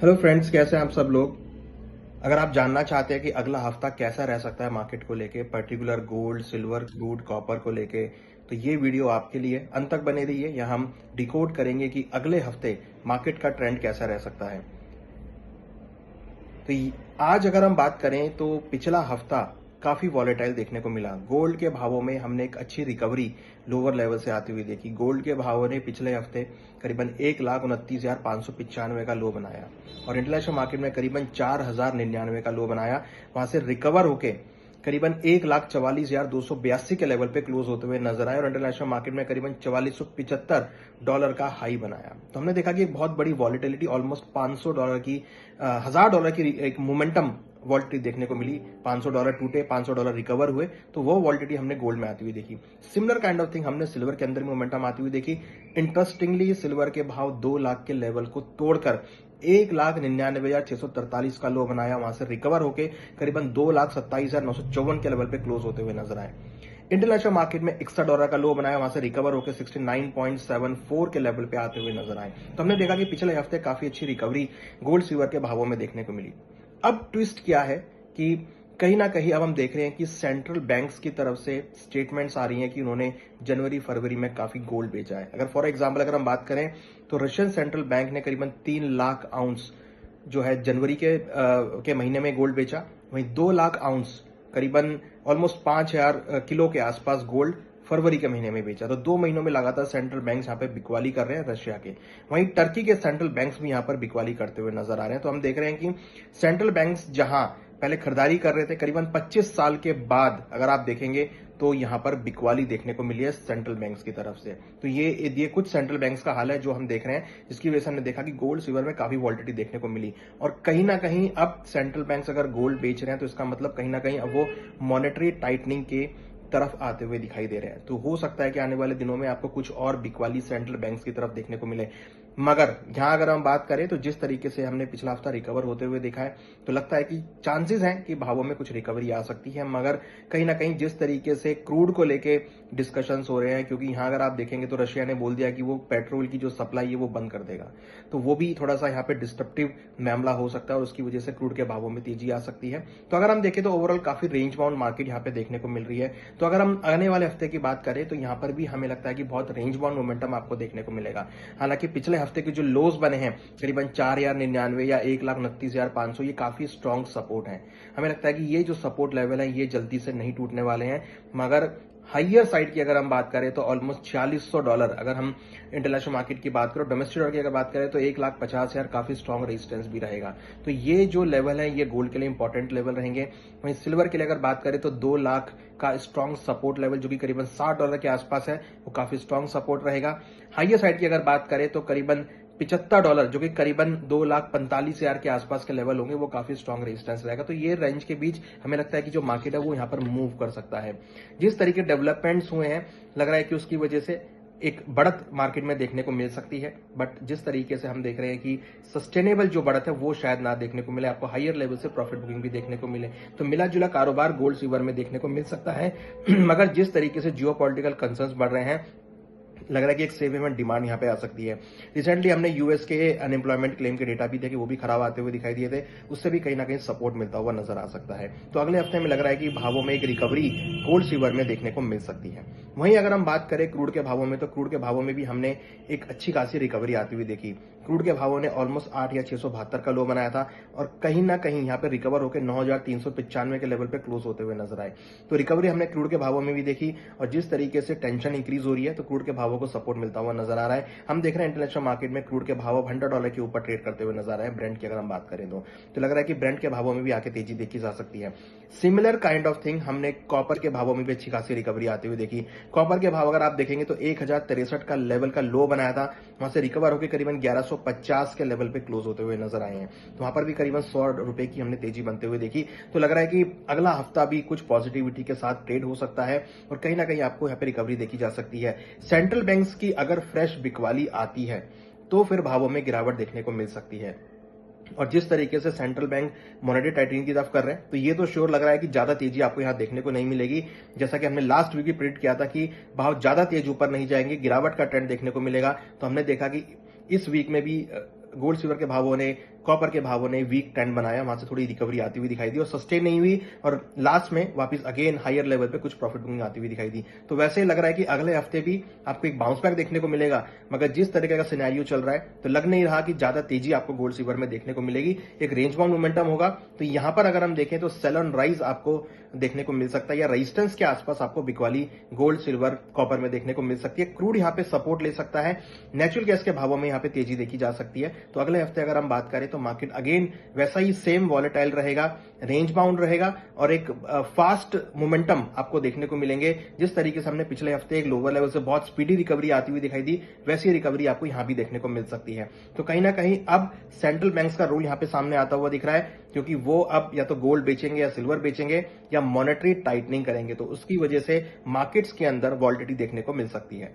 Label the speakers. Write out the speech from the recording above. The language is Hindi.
Speaker 1: हेलो फ्रेंड्स, कैसे हैं आप सब लोग। अगर आप जानना चाहते हैं कि अगला हफ्ता कैसा रह सकता है मार्केट को लेके, particular gold, silver, crude, copper को लेके, तो ये वीडियो आपके लिए अंत तक बने रहिए। यहाँ हम डिकोड करेंगे कि अगले हफ्ते मार्केट का ट्रेंड कैसा रह सकता है। तो आज अगर हम बात करें तो पिछला हफ्ता काफी वॉलेटाइल देखने को मिला। गोल्ड के भावों में हमने एक अच्छी रिकवरी लोअर लेवल से आती हुई देखी। गोल्ड के भावों ने पिछले हफ्ते करीबन 1,29,595 का लो बनाया और इंटरनेशनल मार्केट में करीबन 4,099 का लो बनाया। वहां से रिकवर होके करीबन 1,44,282 के लेवल पे क्लोज होते हुए नजर आए और इंटरनेशनल मार्केट में करीबन $4475 का हाई बनाया। तो हमने देखा कि एक बहुत बड़ी वॉलिटिलिटी, ऑलमोस्ट $500 की $1,000 की एक मोमेंटम वॉलिटिलिटी देखने को मिली। $500 टूटे, $500 रिकवर हुए, तो वो वॉलिटिलिटी हमने गोल्ड में आती हुई देखी। सिमिलर काइंड ऑफ थिंग हमने सिल्वर के अंदर मोमेंटम आती हुई देखी। इंटरेस्टिंगली सिल्वर के भाव 2 लाख के लेवल को तोड़कर 1,99,643 का लो बनाया। वहां से रिकवर होकर करीबन 2,27,954 के लेवल पे क्लोज होते हुए नजर आए। इंटरनेशनल मार्केट में $61 का लो बनाया, वहां से रिकवर होकर 69.74 के लेवल पे आते हुए नजर आए। तो हमने देखा कि पिछले हफ्ते काफी अच्छी रिकवरी गोल्ड सिल्वर के भावों में देखने को मिली। अब ट्विस्ट क्या है कि कहीं ना कहीं अब हम देख रहे हैं कि सेंट्रल बैंक्स की तरफ से स्टेटमेंट्स आ रही हैं कि उन्होंने जनवरी फरवरी में काफी गोल्ड बेचा है। अगर फॉर एग्जांपल अगर हम बात करें तो रशियन सेंट्रल बैंक ने करीबन 3 लाख आउंस जो है जनवरी के महीने में गोल्ड बेचा। वहीं 2 लाख आउंस करीबन ऑलमोस्ट 5,000 किलो के आसपास गोल्ड फरवरी के महीने में बेचा। तो 2 महीनों में लगातार सेंट्रल बैंक्स यहाँ पे बिकवाली कर रहे हैं रशिया के। वहीं टर्की के सेंट्रल बैंक्स भी यहाँ पर बिकवाली करते हुए नजर आ रहे हैं। तो हम देख रहे हैं कि सेंट्रल बैंक्स जहां पहले खरीदारी कर रहे थे, करीबन 25 साल के बाद अगर आप देखेंगे तो यहां पर बिकवाली देखने को मिली है सेंट्रल बैंक्स की तरफ से। तो ये कुछ सेंट्रल बैंक्स का हाल है जो हम देख रहे हैं, जिसकी वजह से हमने देखा कि गोल्ड सिल्वर में काफी वॉलिटिलिटी देखने को मिली। और कहीं ना कहीं अब सेंट्रल बैंक्स अगर गोल्ड बेच रहे हैं तो इसका मतलब कहीं ना कहीं अब वो मॉनेटरी टाइटनिंग के तरफ आते हुए दिखाई दे रहे हैं। तो हो सकता है कि आने वाले दिनों में आपको कुछ और बिकवाली सेंट्रल बैंक्स की तरफ देखने को मिले। मगर यहां अगर हम बात करें तो जिस तरीके से हमने पिछला हफ्ता रिकवर होते हुए देखा है, तो लगता है कि चांसेस हैं कि भावों में कुछ रिकवरी आ सकती है। मगर कहीं ना कहीं जिस तरीके से क्रूड को लेके डिस्कशंस हो रहे हैं, क्योंकि यहां अगर आप देखेंगे तो रशिया ने बोल दिया कि वो पेट्रोल की जो सप्लाई है वो बंद कर देगा, तो वो भी थोड़ा सा यहाँ पे डिस्ट्रप्टिव मामला हो सकता है और उसकी वजह से क्रूड के भावों में तेजी आ सकती है। तो अगर हम देखें तो ओवरऑल काफी रेंज बाउंड मार्केट यहाँ पे देखने को मिल रही है। तो अगर हम आने वाले हफ्ते की बात करें तो यहाँ पर भी हमें लगता है कि बहुत रेंज बाउंड मोमेंटम आपको देखने को मिलेगा। हालांकि पिछले हफ्ते के जो लोज बने हैं करीबन 4,099 या 1,29,500, ये काफी स्ट्रॉन्ग सपोर्ट है। हमें लगता है कि ये जो सपोर्ट लेवल है ये जल्दी से नहीं टूटने वाले हैं। मगर हाइयर साइड की अगर हम बात करें तो ऑलमोस्ट $4,600, अगर हम इंटरनेशनल मार्केट की बात करें, डोमेस्टिक डॉलर की अगर बात करें तो 1,50,000 काफी स्ट्रॉन्ग रेजिस्टेंस भी रहेगा। तो ये जो लेवल है ये गोल्ड के लिए इंपॉर्टेंट लेवल रहेंगे। वहीं सिल्वर के लिए अगर बात करें तो 2 लाख का स्ट्रॉन्ग सपोर्ट लेवल जो कि करीबन $60 के आसपास है, वो काफी स्ट्रॉन्ग सपोर्ट रहेगा। हाइयर साइड की अगर बात करें तो करीबन $75 जो कि करीबन 2,45,000 के आसपास के लेवल होंगे, वो काफी स्ट्रॉन्ग रेजिस्टेंस रहेगा। तो ये रेंज के बीच हमें लगता है कि जो मार्केट है वो यहाँ पर मूव कर सकता है। जिस तरीके डेवलपमेंट्स हुए हैं लग रहा है कि उसकी वजह से एक बढ़त मार्केट में देखने को मिल सकती है। बट जिस तरीके से हम देख रहे हैं कि सस्टेनेबल जो बढ़त है वो शायद ना देखने को मिले, आपको हायर लेवल से प्रॉफिट बुकिंग भी देखने को मिले। तो मिला जुला कारोबार गोल्ड सिल्वर में देखने को मिल सकता है। मगर जिस तरीके से जियोपॉलिटिकल कंसर्न्स बढ़ रहे हैं, लग रहा है कि एक सेफ हेवन डिमांड यहाँ पे आ सकती है। रिसेंटली हमने यूएस के अनएम्प्लॉयमेंट क्लेम के डेटा भी थे कि वो भी खराब आते हुए दिखाई दिए थे, उससे भी कहीं ना कहीं सपोर्ट मिलता हुआ नजर आ सकता है। तो अगले हफ्ते में लग रहा है कि भावों में एक रिकवरी गोल्ड सिल्वर में देखने को मिल सकती है। वहीं अगर हम बात करें क्रूड के भावों में, तो क्रूड के भावों में भी हमने एक अच्छी खासी रिकवरी आती हुई देखी। क्रूड के भावों ने ऑलमोस्ट 8,672 का लो बनाया था और कहीं ना कहीं यहाँ पे रिकवर होकर 9,395 के लेवल पे क्लोज होते हुए नजर आए। तो रिकवरी हमने क्रूड के भावों में भी देखी और जिस तरीके से टेंशन इंक्रीज हो रही है तो क्रूड के भावों को सपोर्ट मिलता हुआ नजर आ रहा है। हम देख रहे हैं इंटरनेशनल मार्केट में क्रूड के भाव $100 के ऊपर ट्रेड करते हुए नजर आ रहे हैं। ब्रेंट की अगर हम बात करें तो लग रहा है कि ब्रेंट के भावों में भी आके तेजी देखी जा सकती है। सिमिलर काइंड ऑफ थिंग हमने कॉपर के भावों में भी अच्छी खासी रिकवरी आती हुई देखी। कॉपर के भाव अगर आप देखेंगे तो 1,063 का लेवल का लो बनाया था, वहां से रिकवर होकर करीबन 1,150 के लेवल पे क्लोज होते हुए नजर आए हैं। तो वहां पर भी करीबन ₹100 की हमने तेजी बनते हुए देखी। तो लग रहा है कि अगला हफ्ता भी कुछ पॉजिटिविटी के साथ ट्रेड हो सकता है और कहीं ना कहीं आपको यहाँ पे रिकवरी देखी जा सकती है। सेंट्रल बैंक्स की अगर फ्रेश बिकवाली आती है तो फिर भावों में गिरावट देखने को मिल सकती है। और जिस तरीके से सेंट्रल बैंक मॉनेटरी टाइटनिंग की तरफ कर रहे हैं तो ये तो श्योर लग रहा है कि ज्यादा तेजी आपको यहां देखने को नहीं मिलेगी। जैसा कि हमने लास्ट वीक भी प्रिडिक्ट किया था कि भाव ज्यादा तेज ऊपर नहीं जाएंगे, गिरावट का ट्रेंड देखने को मिलेगा। तो हमने देखा कि इस वीक में भी गोल्ड सिल्वर के भावों ने कॉपर के भावों ने वीक ट्रेंड बनाया, वहां से थोड़ी रिकवरी आती हुई दिखाई दी और सस्टेन नहीं हुई और लास्ट में वापस अगेन हायर लेवल पे कुछ प्रॉफिट बुकिंग आती हुई दिखाई दी। तो वैसे ही लग रहा है कि अगले हफ्ते भी आपको एक बाउंस बैक देखने को मिलेगा, मगर जिस तरीके का सिनेरियो चल रहा है तो लग नहीं रहा कि ज्यादा तेजी आपको गोल्ड सिल्वर में देखने को मिलेगी। एक रेंज बाउंड मोमेंटम होगा, तो यहां पर अगर हम देखें तो सेल ऑन राइज आपको देखने को मिल सकता है या रेजिस्टेंस के आसपास आपको बिकवाली गोल्ड सिल्वर कॉपर में देखने को मिल सकती है। क्रूड यहां पे सपोर्ट ले सकता है, नेचुरल गैस के भावों में यहां पे तेजी देखी जा सकती है। तो अगले हफ्ते अगर हम बात करें तो मार्केट अगेन वैसा ही सेम वॉलेटाइल रहेगा, रेंज बाउंड रहेगा और एक फास्ट मोमेंटम आपको देखने को मिलेंगे। जिस तरीके से हमने पिछले हफ्ते एक लोअर लेवल से बहुत स्पीडी रिकवरी आती हुई दिखाई दी, वैसी रिकवरी आपको यहां भी देखने को मिल सकती है। तो कहीं ना कहीं अब सेंट्रल बैंक्स का रोल यहां पे सामने आता हुआ दिख रहा है, क्योंकि वो अब या तो गोल्ड बेचेंगे या सिल्वर बेचेंगे या मॉनेटरी टाइटनिंग करेंगे, तो उसकी वजह से मार्केट्स के अंदर वॉलिटिलिटी देखने को मिल सकती है।